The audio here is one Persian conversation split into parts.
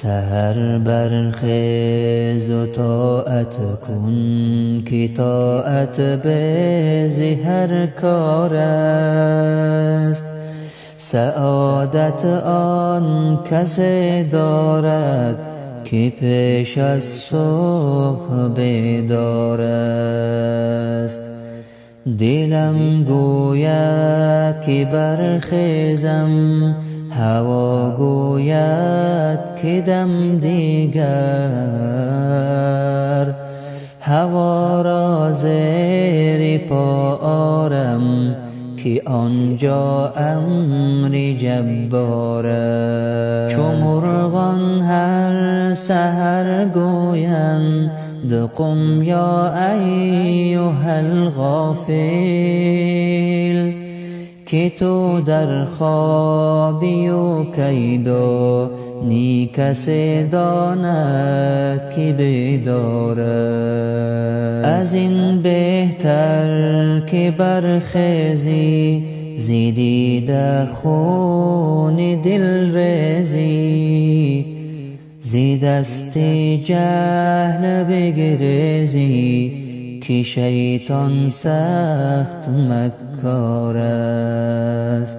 سحر برخیز و طاعت کن که طاعت به هر کار است. سعادت آن کسی دارد که پیش از صبح بیدار است. دلم گوید که برخیزم، هوا گوید که دم دیگر. هوا را زیر پا آرم که آنجا امر جبار است. چو مرغان هر سحر گویند قم یا ایها الغافل، که تو در خوابی و کیدا نی کسی داند که بیدار است. از این بهتر که برخیزی زیدیده خون دل ریزی، زی دست جهل بگریزی که شیطان سخت مکار است.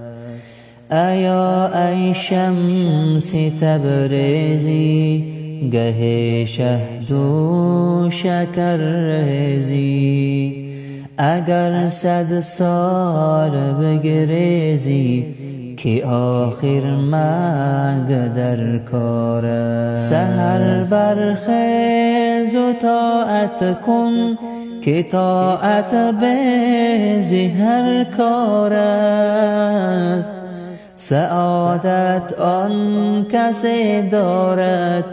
ایا ای شمس تبریزی گه شهد و شکر ریزی، اگر 100 سال بگریزی که آخر مرگ در کار است. سحر برخیز و طاعت کن که طاعت به هر کار است. سعادت آن کسی دارد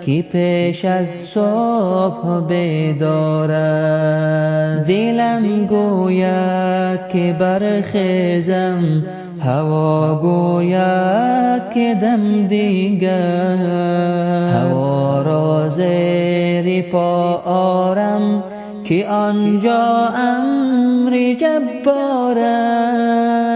که پیش از صبح بیدار است. دلم گوید که برخیزم، هوا گوید که دم دیگر. هوا را زیر پا آرم که آنجا امر جبار است.